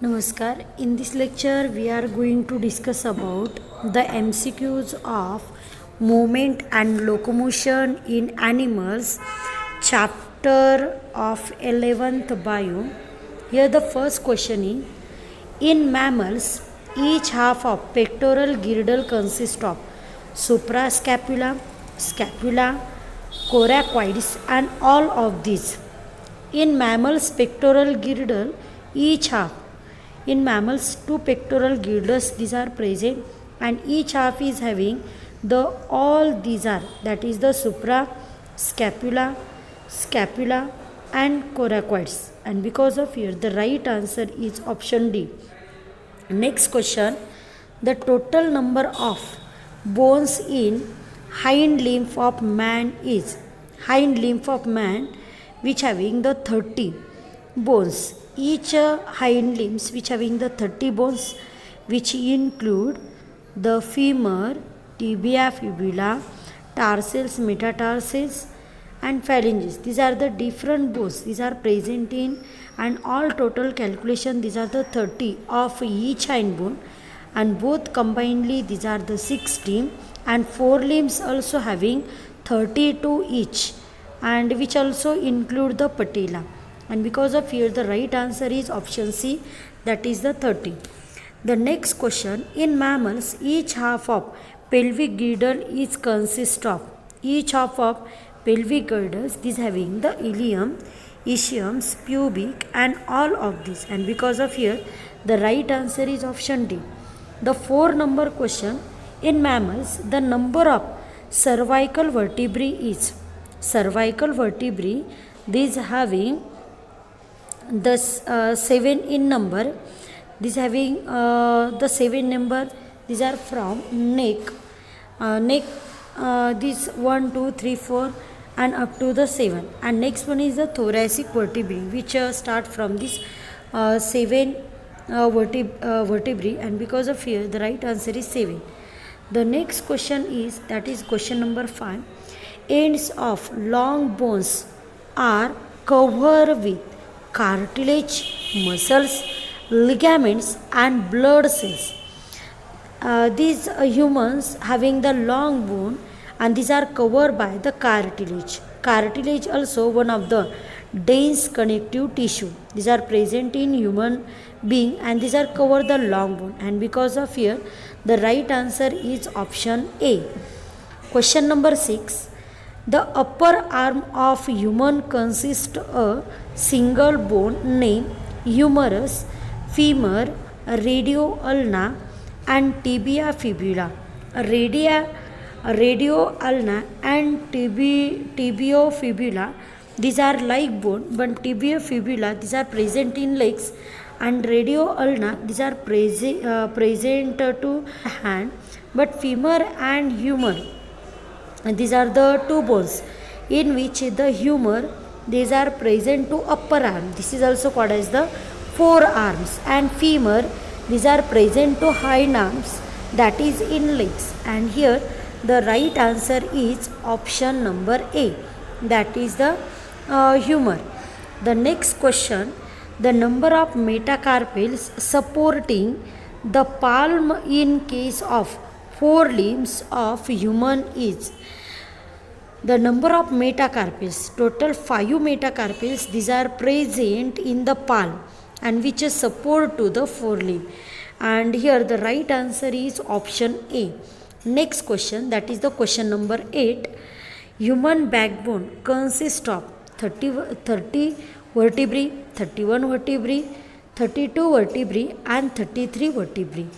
Namaskar. In this lecture, we are going to discuss about the MCQs of movement and locomotion in animals, chapter of 11th bio. Here, the first question is: in mammals, each half of pectoral girdle consists of suprascapula, scapula, coracoids, and all of these. In mammals, pectoral girdle, each half. In mammals, two pectoral girdles these are present, and each half is having the all these are, that is the supra, scapula, and coracoids. And because of here, the right answer is option D. Next question: the total number of bones in hind limb of man is which having the 30 bones. Each hind limbs which having the 30 bones, which include the femur, tibia, fibula, tarsals, metatarsals, and phalanges. These are the different bones. These are present in, and all total calculation these are the 30 of each hind bone, and both combinedly these are the 60, and forelimbs also having 32 each, and which also include the patella. And because of here, the right answer is option C, that is the 30. The next question: in mammals, each half of pelvic girdle is consist of. Each half of pelvic girdles is having the ilium, ischium, pubic, and all of these. And because of here, the right answer is option D. The 4-number question: in mammals, the number of cervical vertebrae is. Cervical vertebrae these having the 7 in number. These having the 7 number. These are from neck. This 1, 2, 3, 4 and up to the 7. And next one is the thoracic vertebrae, which start from this 7 vertebrae. And because of here, the right answer is 7. The next question is, that is question number 5. Ends of long bones are covered with cartilage, muscles, ligaments, and blood cells. These humans having the long bone, and these are covered by the cartilage. Cartilage also one of the dense connective tissue. These are present in human being, and these are covered the long bone. And because of here, the right answer is option A. Question number 6. The upper arm of human consists a single bone named humerus, femur, radio ulna, and tibia fibula. Radio ulna and tibio fibula, these are like bone, but tibia fibula these are present in legs, and radio ulna these are present to hand, but femur and humor, and these are the two bones in which the humor these are present to upper arm. This is also called as the forearms, and femur these are present to hind arms, that is in legs. And here the right answer is option number A, that is the humor. The next question: the number of metacarpals supporting the palm in case of forelimbs of human is. The number of metacarpals, total 5 metacarpals, these are present in the palm, and which is support to the forelimb. And here the right answer is option A. Next question, that is the question number 8. Human backbone consists of 30 vertebrae, 31 vertebrae, 32 vertebrae, and 33 vertebrae.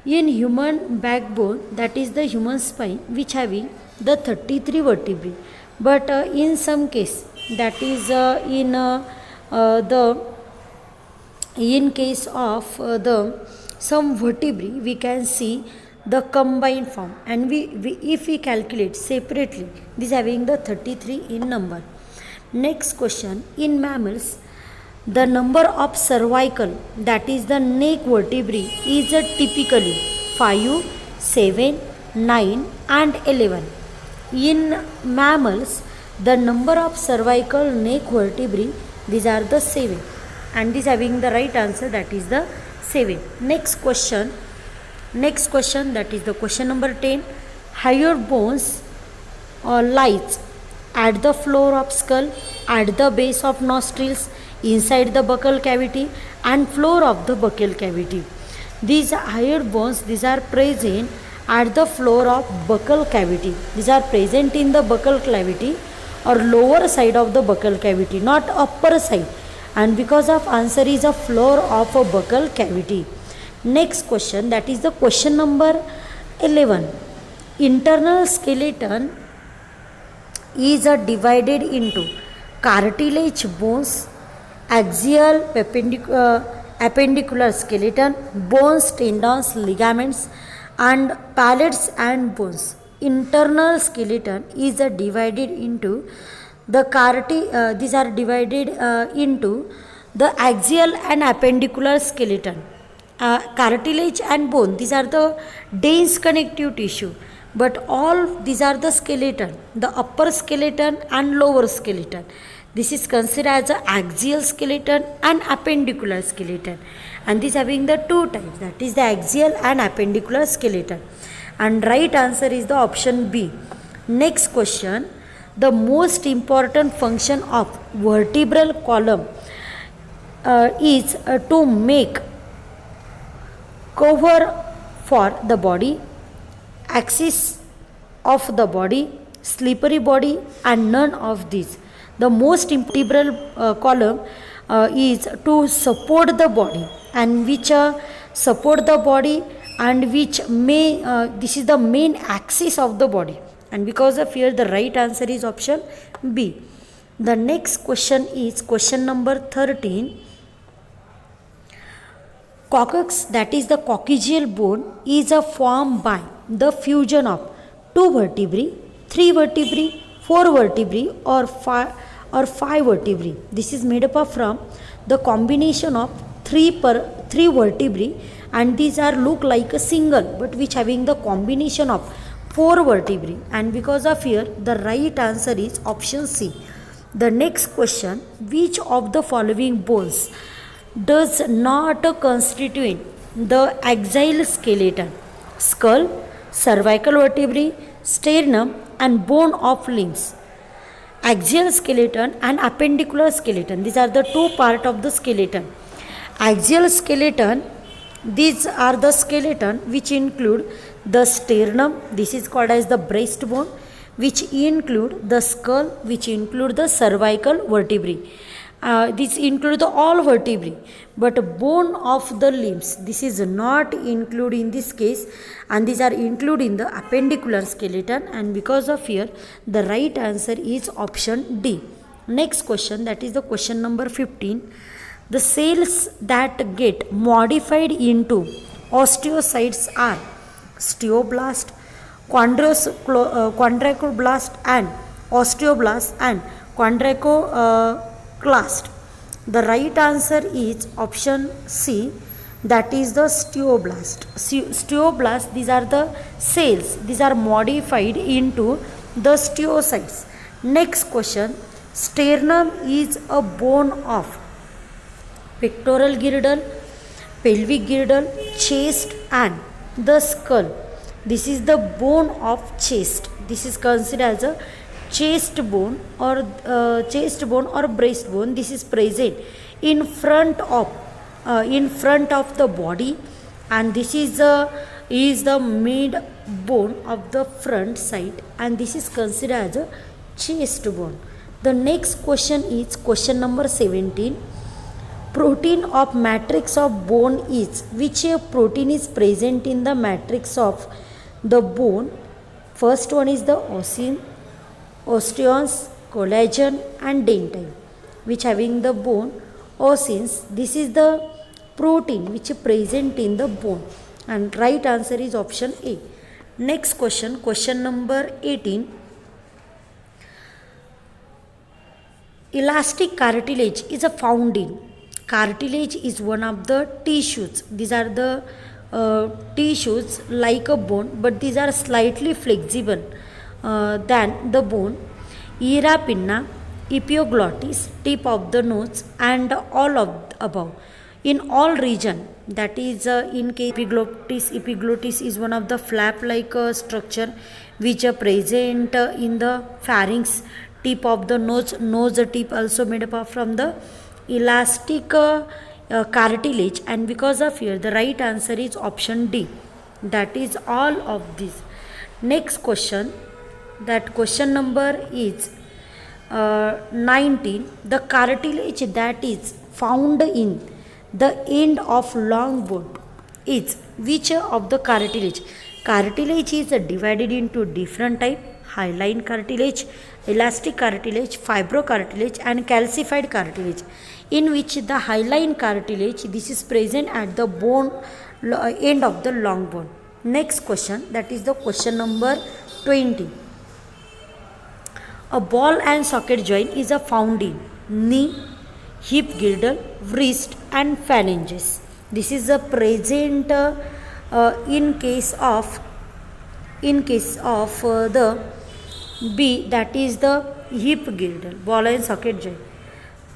In human backbone, that is the human spine, which having the 33 vertebrae, but in some case, that is in case of the some vertebrae, we can see the combined form, and we if we calculate separately, this having the 33 in number. Next question: in mammals, the number of cervical, that is the neck vertebrae, is typically 5, 7, 9, and 11. In mammals, the number of cervical neck vertebrae, these are the 7. and this having the right answer, that is the 7. Next question that is the question number 10. Higher bones lies at the floor of skull, at the base of nostrils, inside the buccal cavity and floor of the buccal cavity. These higher bones, these are present at the floor of buccal cavity. These are present in the buccal cavity or lower side of the buccal cavity, not upper side. And because of answer is a floor of a buccal cavity. Next question, that is the question number 11. Internal skeleton is divided into cartilage bones, axial appendicular skeleton, bones, tendons, ligaments and pallets and bones. Internal skeleton is divided into the these are divided into the axial and appendicular skeleton. Cartilage and bone, these are the dense connective tissue, but all these are the skeleton, the upper skeleton and lower skeleton. This is considered as the axial skeleton and appendicular skeleton, and this having the two types, that is the axial and appendicular skeleton, and right answer is the option B. Next question, the most important function of vertebral column is to make cover for the body, axis of the body, slippery body and none of these. The most vertebral column is to support the body, and which support the body and which may this is the main axis of the body, and because of here the right answer is option B. The next question is question number 13. Coccyx, that is the coccygeal bone, is formed by the fusion of 2 vertebrae, 3 vertebrae, 4 vertebrae or 5 vertebrae. This is made up of from the combination of 3 vertebrae, and these are look like a single but which having the combination of 4 vertebrae, and because of here the right answer is option C. The next question, which of the following bones does not constitute the axial skeleton? Skull, cervical vertebrae, sternum and bone of limbs. Axial skeleton and appendicular skeleton, these are the two parts of the skeleton. Axial skeleton, these are the skeleton which include the sternum, this is called as the breastbone, which include the skull, which include the cervical vertebrae. This include the all vertebrae, but bone of the limbs, this is not included in this case, and these are included in the appendicular skeleton, and because of here the right answer is option D. Next question, that is the question number 15. The cells that get modified into osteocytes are steoblast, chondroblast and osteoblast and chondroclast. The right answer is option C, that is the steoblast. Steoblast, these are the cells, these are modified into the osteocytes. Next question, sternum is a bone of pectoral girdle, pelvic girdle, chest and the skull. This is the bone of chest. This is considered as a chest bone or breastbone. This is present in front of the body, and this is the mid bone of the front side, and this is considered as a chest bone. The next question is question number 17. Protein of matrix of bone is, which protein is present in the matrix of the bone? First one is the osteons, collagen and dentin, which having the bone osins. This is the protein which is present in the bone, and right answer is option A. Next question, question number 18. Elastic cartilage is found in. Cartilage is one of the tissues. These are the tissues like a bone, but these are slightly flexible than the bone. Ear pinna, epiglottis, tip of the nose, and all of the above. In all region, that is in case epiglottis is one of the flap-like structure which are present in the pharynx, tip of the nose tip also made up from the elastic cartilage, and because of here the right answer is option D. That is all of this. Next question, that question number is 19. The cartilage that is found in the end of long bone is which of the cartilage? Cartilage is divided into different type: hyaline cartilage, elastic cartilage, fibrocartilage, and calcified cartilage. In which the hyaline cartilage, this is present at the bone end of the long bone. Next question, that is the question number 20. A ball and socket joint is found in knee, hip girdle, wrist, and phalanges. This is present in case of the B, that is the hip girdle, ball and socket joint.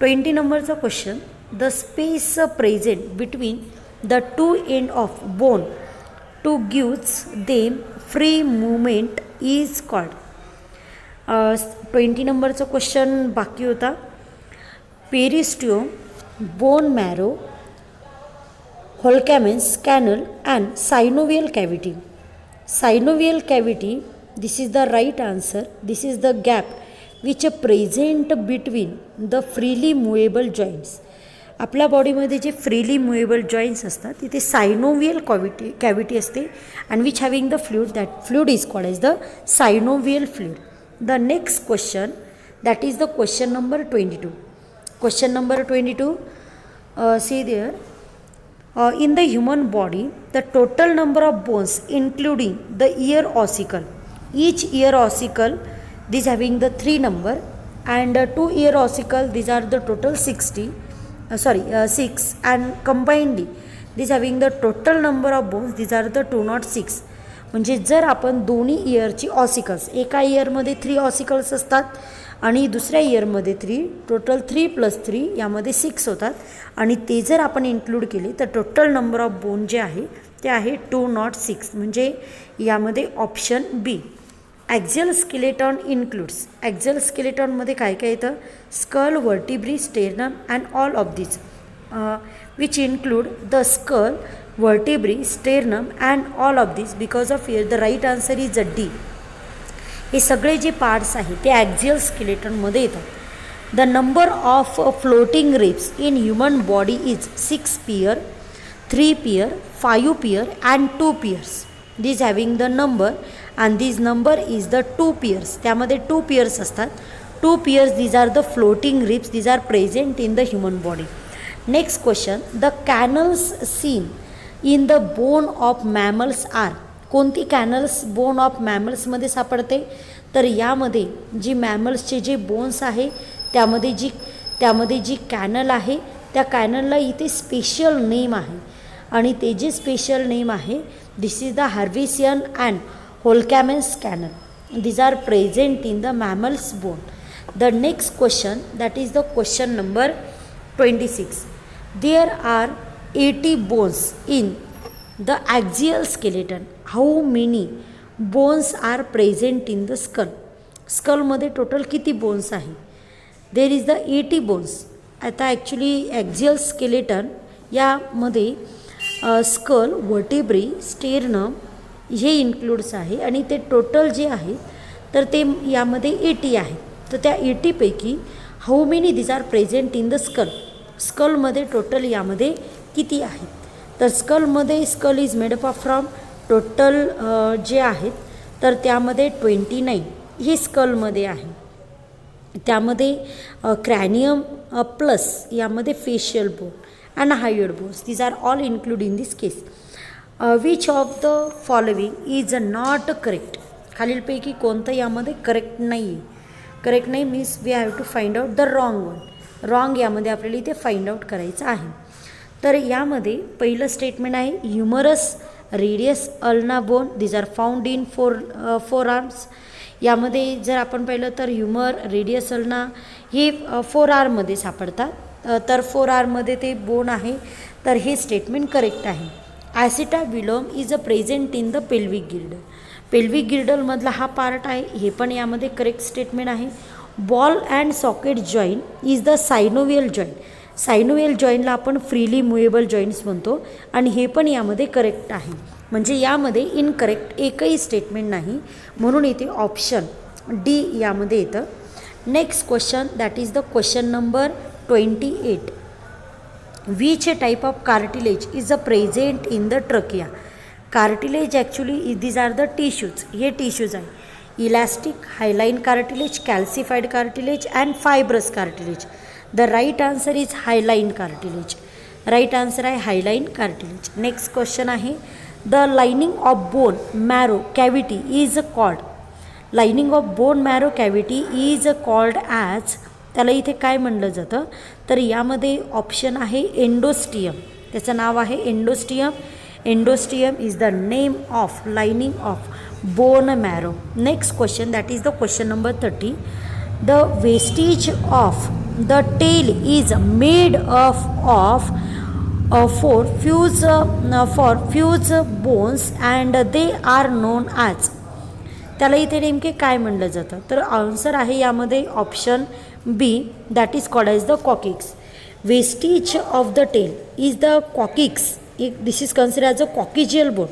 20 numbers of question. The space present between the two end of bone to gives them free movement is called. 20 नंबरचा question बाकी होता. Periosteum, bone marrow, Volkmann's, canal and synovial cavity. Synovial cavity, this is the right answer. This is the gap which present between the freely movable joints. आपल्या बॉडीमध्ये जे freely movable joints असतात तिथे synovial cavity असते, and which having the fluid, that fluid is called as the synovial fluid. The next question, that is the question number 22. Question number 22, see there, in the human body the total number of bones including the ear ossicle, each ear ossicle these having the 3 number, and 2 ear ossicle, these are the total 6, and combinedly these having the total number of bones, these are the 206. म्हणजे जर आपण दोन्ही इयरची ossicles, एका इयरमध्ये 3 ossicles असतात आणि दुसऱ्या इयरमध्ये 3, total 3 + 3 यामध्ये 6 होतात, आणि ते जर आपण इन्क्लूड केले तर टोटल नंबर ऑफ बोन जे आहे ते आहे 206. म्हणजे यामध्ये option B. Axial skeleton includes, axial स्केलेटॉनमध्ये काय काय येतं? Skull, vertebrae, sternum and all of this, which include the skull, vertebrae, sternum and all of this. Because of here the right answer is D. हे सगळे जे parts आहेत ते axial स्केलेटनमध्ये येतात. The number of floating ribs in human body is 6 pair, 3 pair, 5 pair and 2 pairs. This having the number, and this number is the 2 pairs. त्यामध्ये 2 pairs असतात. 2 pairs, these are the floating ribs, these are present in the human body. Next question, the canals seen in the bone of mammals are. कोणती canals bone of मॅमल्समध्ये सापडते? तर यामध्ये जी मॅमल्सचे जे bones आहे त्यामध्ये जी canal आहे त्या कॅनलला इथे स्पेशल नेम आहे, आणि ते जे स्पेशल नेम आहे, this is the Haversian and Volkmann's canal. These are present in the mammals bone. The next question, that is the question number 26. There are 80 bones in the axial skeleton. How many bones are present in the skull? Skull मध्ये total किती bones आहे? There is the 80 bones. आता actually ॲक्झियल skeleton यामध्ये school, vertebrae, स्टेर्नम हे includes आहे, आणि ते total जे आहेत तर ते यामध्ये 80 आहेत. तर त्या 80 पैकी how many these are present in the skull. स्कलमध्ये टोटल यामध्ये किती आहेत? तर स्कलमध्ये, skull is made up from total जे आहेत तर त्यामध्ये 29 हे स्कलमध्ये आहे. त्यामध्ये क्रॅनियम प्लस यामध्ये facial bone and hyoid bones, these are all include in this case. Which of the following is not correct. खालीलपैकी कोणतं यामध्ये करेक्ट नाही आहे? करेक्ट नाही means we have to find out the wrong one. Wrong यामध्ये आपल्याला इथे find out करायचं आहे. तर यामध्ये पहिलं स्टेटमेंट आहे humerus radius ulna bone, these are found in forearms. यामध्ये जर आपण पाहिलं तर ह्युमर, रेडियस अल्ना ही 4R सापडतात. तर 4R ते बोन आहे. तर हे स्टेटमेंट करेक्ट आहे. Acetabulum is a present in the pelvic girdle. Pelvic गिल्डरमधला हा पार्ट आहे. हे पण यामध्ये करेक्ट स्टेटमेंट आहे. Ball and socket joint is the synovial joint. Synovial जॉईंटला आपण फ्रीली मुव्हेबल जॉईंट्स म्हणतो आणि हे पण यामध्ये करेक्ट आहे. म्हणजे यामध्ये इनकरेक्ट एकही स्टेटमेंट नाही, म्हणून इथे ऑप्शन डी यामध्ये येतं. Next question, that is the question number 28. Which type of cartilage is a present in the trachea. Cartilage actually these are the tissues. हे टिश्यूज आहे. Elastic, hyaline cartilage, calcified cartilage and fibrous cartilage. The right answer is hyaline cartilage. Right answer आहे hyaline cartilage. Next question आहे, the lining of bone marrow cavity is called. Lining of bone marrow cavity is called as. त्याला इथे काय म्हणलं जातं, तर यामध्ये option आहे एंडोस्टियम. त्याचं नाव आहे endosteum. Endosteum is the name of lining of bone marrow. Next question, that is the question number 30. The vestiges of the tail is made of for fuse bones and they are known as. त्याला इथे नेमके काय म्हणलं जातं, तर answer आहे यामध्ये option B, that is called as the coccyx. Vestiges of the tail is the coccyx. This is consider as a coccygeal bone.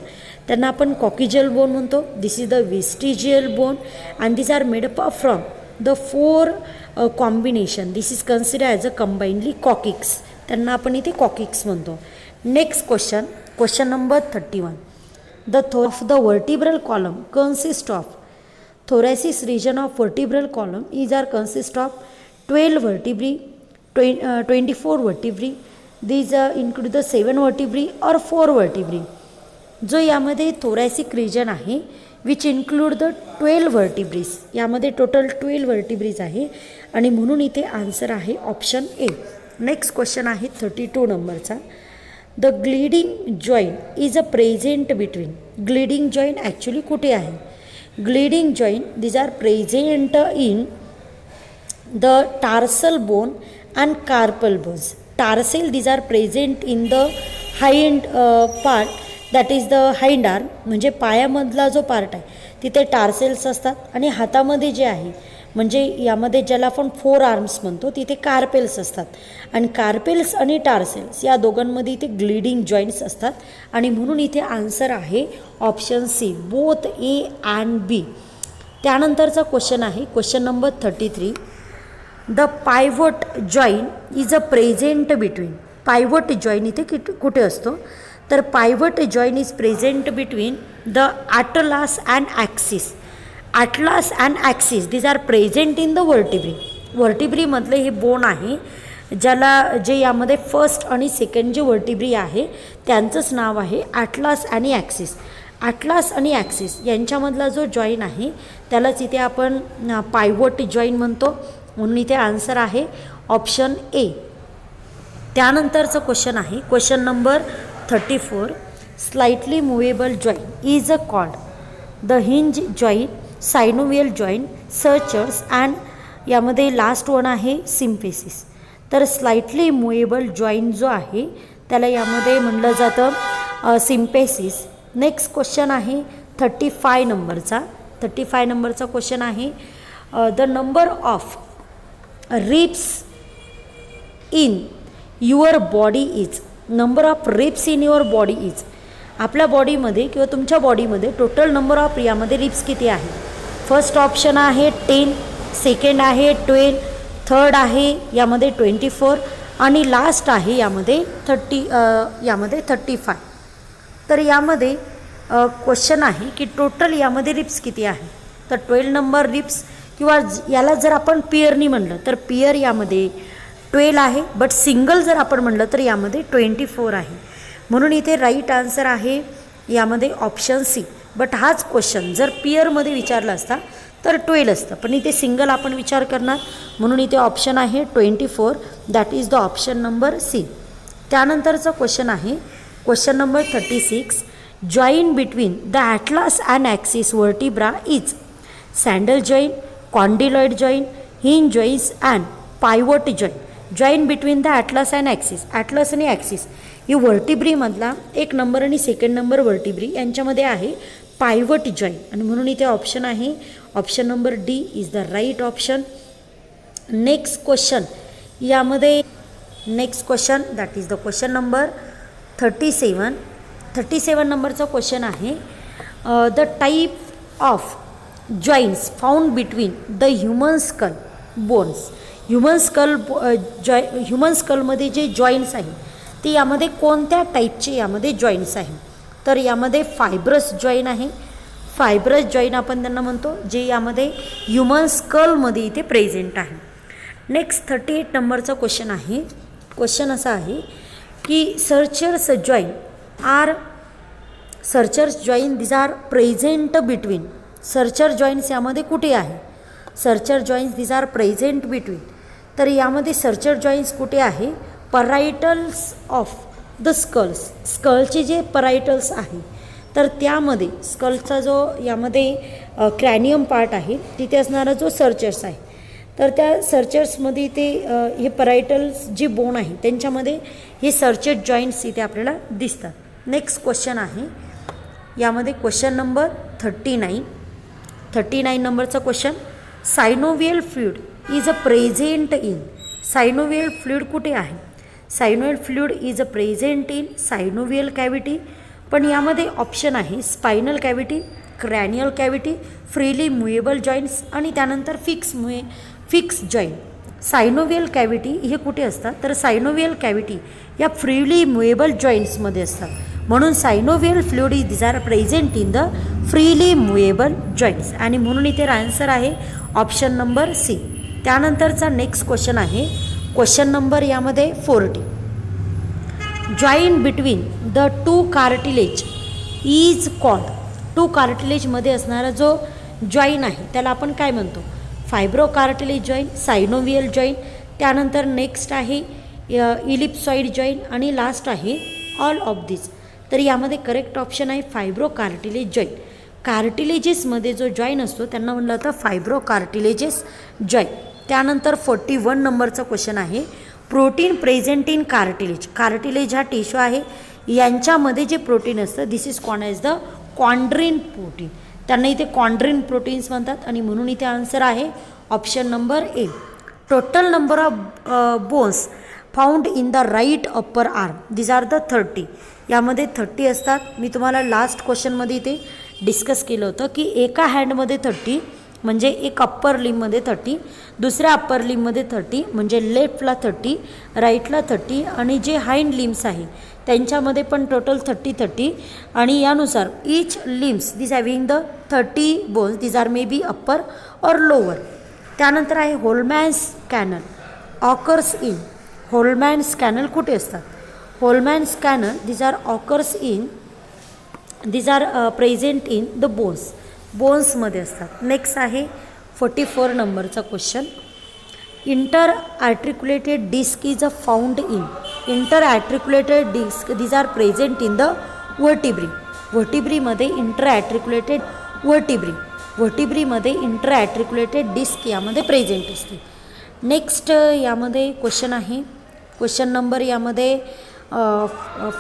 त्यांना आपण कॉकिजियल बोन म्हणतो. This is the vestigial bone and this are made up from the 4 combination. This is consider as a combinedly coccyx. त्यांना आपण इथे coccyx म्हणतो. Next question, question number 31. The of the vertebral column consist of. thoracic region of vertebral column is are consist of 12 vertebrae, 24 vertebrae. These include the 7 vertebrae or 4 vertebrae. जो यामध्ये thoracic region आहे विच include the 12 vertebrae. यामध्ये total 12 vertebrae आहे आणि म्हणून इथे answer आहे option ए. Next question आहे 32 नंबरचा. The gliding joint is a present between. Gliding joint actually कुठे आहे. Gliding joint these are present in the tarsal bone and carpal bones. Tarsal these are present in the hind part, that is the hind arm. म्हणजे पायामधला जो part आहे तिथे टार्सेल्स असतात आणि हातामध्ये जे आहे म्हणजे यामध्ये ज्याला आपण 4 आर्म्स म्हणतो तिथे कार्पेल्स असतात आणि कार्पेल्स आणि टार्सेल्स या दोघांमध्ये इथे ग्लिडिंग जॉईंट्स असतात आणि म्हणून इथे आन्सर आहे option C, both A and B. त्यानंतरचा क्वेश्चन आहे question number 33. The pivot joint is a present between. Pivot joint इथे कुठे असतो, तर pivot joint is present between the atlas and axis. Atlas and axis these are present in the vertebrae. वर्टिब्रीमधले हे bone आहे ज्याला जे यामध्ये फर्स्ट आणि सेकंड जे वर्टिब्री आहे त्यांचंच नाव आहे ॲटलास आणि ॲक्सिस. ॲटलास आणि ॲक्सिस यांच्यामधला जो जॉईन आहे त्यालाच इथे आपण पायवोट जॉईन म्हणतो, म्हणून इथे आन्सर आहे ऑप्शन ए. त्यानंतरचं क्वेश्चन आहे question number 34. Slightly movable joint is a called. The hinge joint, synovial joint, sutures and यामध्ये लास्ट वन आहे सिम्पेसिस. तर स्लाइटली मुव्हेबल जॉईंट जो आहे त्याला यामध्ये म्हणलं जातं सिम्पेसिस. नेक्स्ट क्वेश्चन आहे 35 नंबरचा. 35 नंबरचा क्वेश्चन आहे the number of ribs in your body is. Number of ribs in your body is. आपल्या बॉडीमध्ये किंवा तुमच्या बॉडीमध्ये टोटल नंबर ऑफ यामध्ये रिब्स किती आहे. फर्स्ट ऑप्शन आहे 10, सेकंड आहे 12, थर्ड आहे यामध्ये 24 आणि लास्ट आहे यामध्ये 35. तर यामध्ये क्वेश्चन आहे की टोटल यामध्ये रिब्स किती आहे, तर 12 नंबर रिब्स किंवा याला जर आपण पेअरनी म्हणलं तर पेअर यामध्ये 12 आहे, बट सिंगल जर आपण म्हणलं तर यामध्ये 24 आहे. म्हणून इथे राईट आन्सर आहे यामध्ये ऑप्शन सी. बट हाच क्वेश्चन जर पेअरमध्ये विचारला असता तर 12 असतं, पण इथे सिंगल आपण विचार करणार म्हणून इथे ऑप्शन आहे 24, that is the option number C. त्यानंतरचा क्वेश्चन आहे question number 36. Join between the atlas and axis vertebra is. Saddle joint, condyloid joint, hinge joints and pivot join between the atlas and axis. Atlas आणि axis ही व्हर्टिब्रीमधला 1 number आणि 2nd number व्हर्टिब्री यांच्यामध्ये आहे पायवट join, आणि म्हणून इथे ऑप्शन आहे option number D is the right option. Next question यामध्ये next question that is the question number 37 नंबरचा क्वेश्चन आहे. The type of joints found between the human skull bones. Human स्कलमध्ये जे जॉईंट्स आहे ते यामध्ये कोणत्या टाईपचे यामध्ये जॉईंट्स आहे, तर यामध्ये फायब्रस जॉईन आहे. फायब्रस जॉईन आपण त्यांना म्हणतो, जे यामध्ये ह्युमन स्कलमध्ये इथे प्रेझेंट आहे. नेक्स्ट 38 नंबरचा क्वेश्चन आहे. क्वेश्चन असा आहे की sutures joint this are present between. Suture joints यामध्ये कुठे आहे, suture joints this are present between. तर यामध्ये सर्चर जॉईन्स कुठे आहे, परायटल्स ऑफ द स्कलचे जे परायटल्स आहे तर त्यामध्ये स्कलचा जो यामध्ये क्रॅनियम पार्ट आहे तिथे असणारा जो सर्चर्स आहे, तर त्या सर्चर्समध्ये ते हे परायटल्स जे बोन आहे त्यांच्यामध्ये हे सर्चर जॉईंट्स इथे आपल्याला दिसतात. नेक्स्ट क्वेश्चन आहे यामध्ये क्वेश्चन नंबर 39 नंबरचा question. Synovial fluid is a present in. Synovial fluid कुठे आहे, synovial fluid is a present in synovial cavity. पण यामध्ये ऑप्शन आहे spinal cavity, cranial cavity, freely movable joints आणि त्यानंतर फिक्स जॉईंट. सायनोवियल कॅव्हिटी हे कुठे असतात, तर सायनोवियल कॅव्हिटी या फ्रीली मुवेबल जॉईंट्समध्ये असतात. म्हणून synovial fluid is this are present in the freely movable joints, आणि म्हणून इथे आन्सर आहे ऑप्शन नंबर सी. त्यानंतरचा नेक्स्ट क्वेश्चन आहे क्वेश्चन नंबर यामध्ये 40. Join between the two cartilage is called. Two कार्टिलेजमध्ये असणारा जो जॉईन आहे त्याला आपण काय म्हणतो, fibro cartilage join, synovial join, त्यानंतर नेक्स्ट आहे इलिप्सॉइड जॉईन आणि लास्ट आहे ऑल ऑफ दिस. तर यामध्ये करेक्ट ऑप्शन आहे फायब्रो कार्टिलेज जॉईन. कार्टिलेजेसमध्ये जो जॉईन असतो त्यांना म्हणलं जातं फायब्रो कार्टिलेजेस जॉईन. त्यानंतर 41 नंबरचा क्वेश्चन आहे protein present in cartilage. Cartilage हा टिश्यू आहे, यांच्यामध्ये जे प्रोटीन असतं this is called as the chondrin protein. त्यांना इथे कॉन्ड्रिन प्रोटीन्स म्हणतात, आणि म्हणून इथे आन्सर आहे option number A. Total number of bones found in the right upper arm this are the 30. यामध्ये 30 असतात. मी तुम्हाला लास्ट क्वेश्चनमध्ये इथे डिस्कस केलं होतं की एका हँडमध्ये 30 म्हणजे एक अप्पर लिममध्ये 30, दुसऱ्या अप्पर लिममध्ये 30 म्हणजे लेफ्टला 30, राईटला 30, आणि जे हाइंड लिम्स आहे त्यांच्यामध्ये पण टोटल 30 आणि यानुसार each limbs this having the 30 bones this are may be upper और लोअर. त्यानंतर आहे Volkmann's canal occurs in. Volkmann's canal कुठे असतात, Volkmann's canal this are occurs in this are present in the बोन्समध्ये असतात. नेक्स्ट आहे 44 नंबरचा question. Inter articulated disc is a found in. Inter articulated disc this are present in the vertebrae. व्हर्टिब्रीमध्ये inter articulated व्हर्टिब्रीमध्ये inter articulated disc यामध्ये present असते. Next यामध्ये question आहे क्वेश्चन नंबर यामध्ये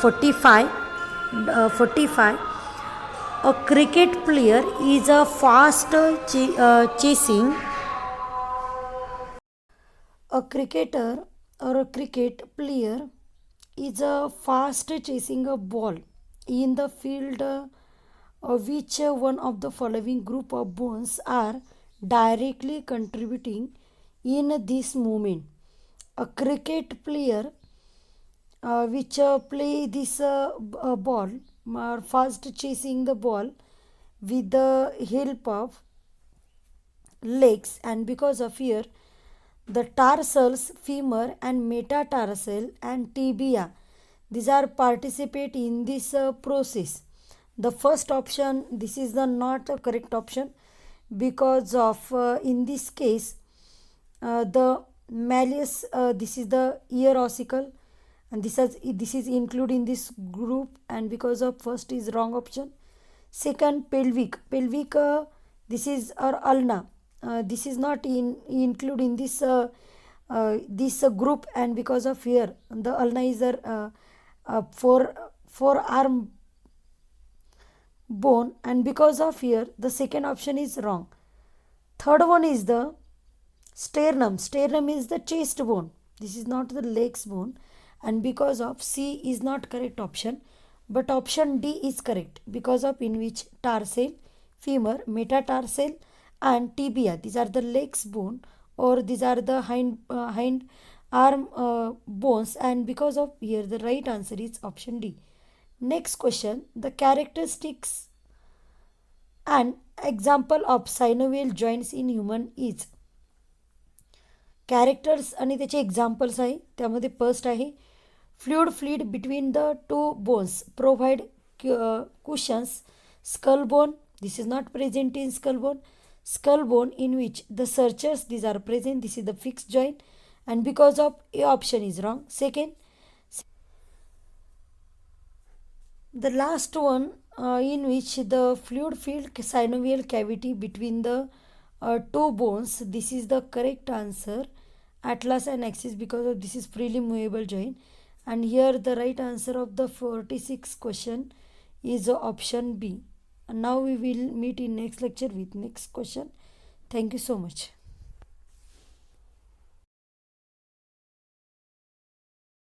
45. A cricket player is a fast chasing. A cricketer or a cricket player is a fast chasing a ball in the field. Which one of the following group of bones are directly contributing in this movement? A cricket player which play this ball are fast chasing the ball with the help of legs, and because of here the tarsals, femur and metatarsal and tibia these are participate in this process. The first option this is the not a correct option because of in this case the malleus this is the ear ossicle, and this is included in this group, and because of first is wrong option. Second pelvic this is or ulna this is not included in this this group, and because of here the ulna is a forearm bone, and because of here the second option is wrong. Third one is the sternum. Sternum is the chest bone. This is not the legs bone, and because of C is not correct option, but option D is correct, because of in which tarsal, femur, metatarsal and tibia, these are the legs bone, or these are the hind arm bones, and because of here the right answer is option D. Next question, the characteristics and example of synovial joints in human is. Characters आणि त्याचे examples आहे. त्यामध्ये first आहे fluid between the to bones provide cushions. Skull bone, this is not present in skull bone. Skull bone in which the searchers these are present, this is the fixed joint, and because of A option is wrong. Second, the last one in which the fluid filled synovial cavity between the two bones, this is the correct answer, atlas and axis, because of this is freely movable joint. And here the right answer of the 46 question is option B. And now we will meet in next lecture with next question. Thank you so much.